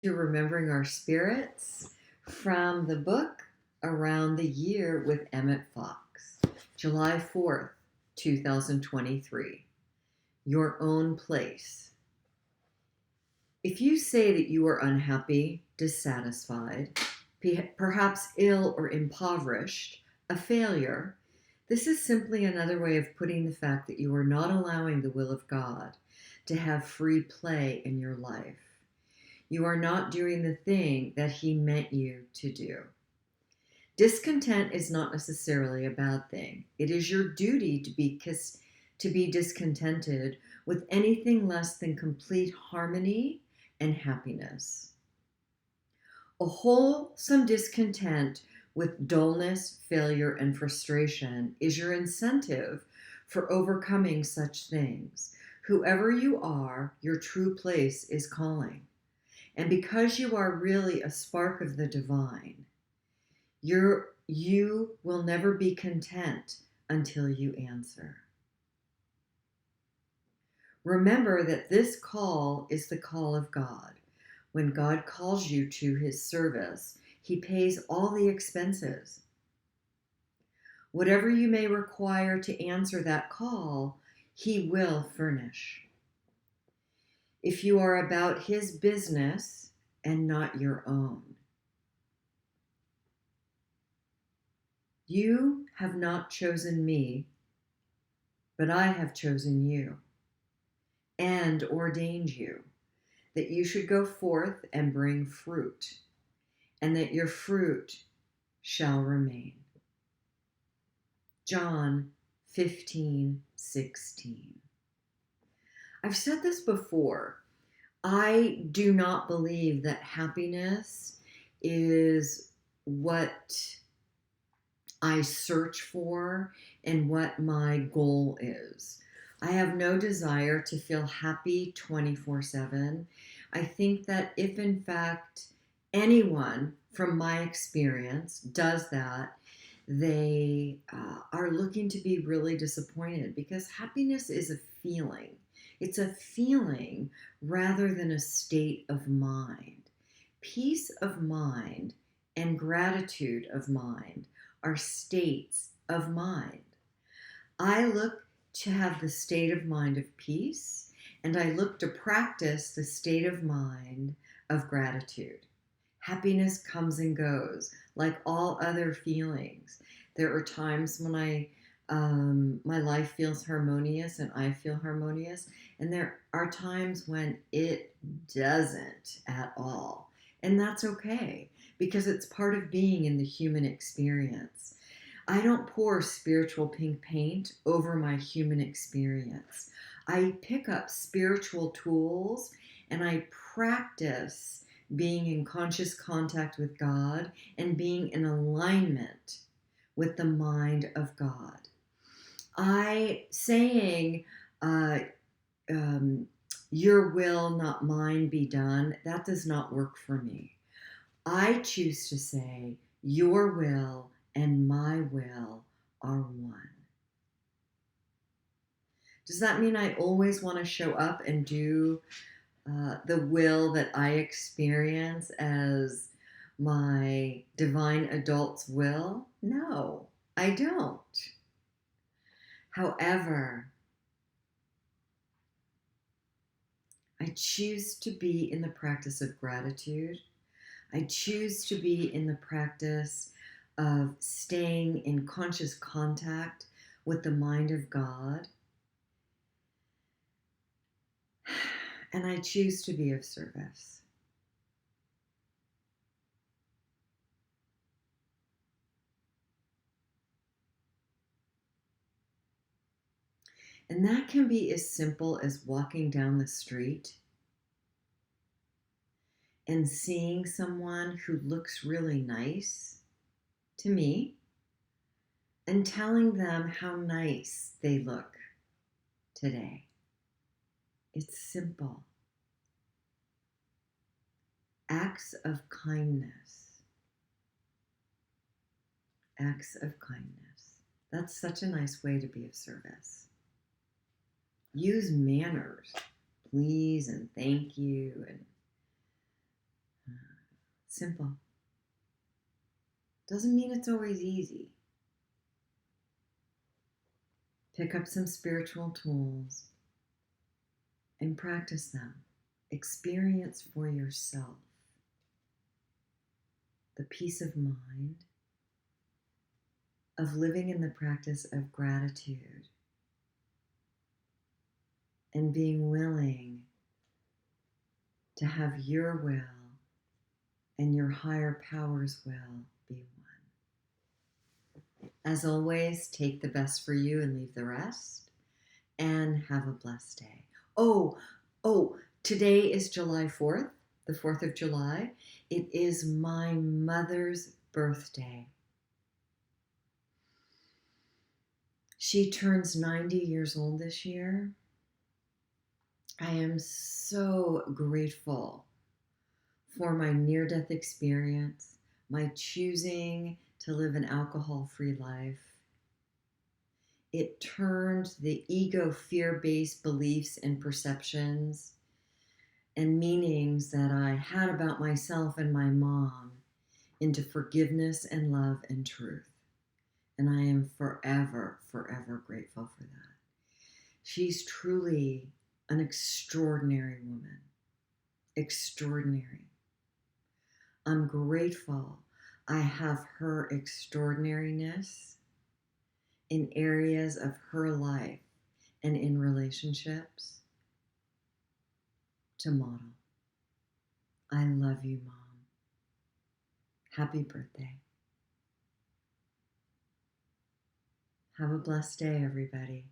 To Remembering Our Spirits from the book Around the Year with Emmett Fox, July 4th, 2023. Your Own Place. If you say that you are unhappy, dissatisfied, perhaps ill or impoverished, a failure, this is simply another way of putting the fact that you are not allowing the will of God to have free play in your life. You are not doing the thing that He meant you to do. Discontent is not necessarily a bad thing. It is your duty to be discontented with anything less than complete harmony and happiness. A wholesome discontent with dullness, failure, and frustration is your incentive for overcoming such things. Whoever you are, your true place is calling. And because you are really a spark of the divine, you will never be content until you answer. Remember that this call is the call of God. When God calls you to His service, He pays all the expenses. Whatever you may require to answer that call, He will furnish. If you are about His business and not your own. You have not chosen me, but I have chosen you and ordained you that you should go forth and bring fruit, and that your fruit shall remain. John 15:16. I've said this before. I do not believe that happiness is what I search for and what my goal is. I have no desire to feel happy 24/7. I think that if in fact anyone from my experience does that, they are looking to be really disappointed, because happiness is a feeling. It's a feeling rather than a state of mind. Peace of mind and gratitude of mind are states of mind. I look to have the state of mind of peace, and I look to practice the state of mind of gratitude. Happiness comes and goes like all other feelings. There are times when my life feels harmonious and I feel harmonious, and there are times when it doesn't at all. And that's okay, because it's part of being in the human experience. I don't pour spiritual pink paint over my human experience. I pick up spiritual tools and I practice being in conscious contact with God and being in alignment with the mind of God. Saying, your will, not mine, be done, that does not work for me. I choose to say, your will and my will are one. Does that mean I always want to show up and do the will that I experience as my divine adult's will? No, I don't. However, I choose to be in the practice of gratitude. I choose to be in the practice of staying in conscious contact with the mind of God. And I choose to be of service. And that can be as simple as walking down the street and seeing someone who looks really nice to me and telling them how nice they look today. It's simple. Acts of kindness. Acts of kindness. That's such a nice way to be of service. Use manners, please and thank you, and Simple. Doesn't mean it's always easy. Pick up some spiritual tools and practice them. Experience for yourself the peace of mind of living in the practice of gratitude and being willing to have your will and your higher power's will be one. As always, take the best for you and leave the rest, and have a blessed day. Oh, today is July 4th, the 4th of July. It is my mother's birthday. She turns 90 years old this year. I am so grateful for my near-death experience, my choosing to live an alcohol-free life. It turned the ego, fear-based beliefs and perceptions and meanings that I had about myself and my mom into forgiveness and love and truth. And I am forever, forever grateful for that. She's truly an extraordinary woman. Extraordinary. I'm grateful I have her extraordinariness in areas of her life and in relationships to model. I love you, Mom. Happy birthday. Have a blessed day, everybody.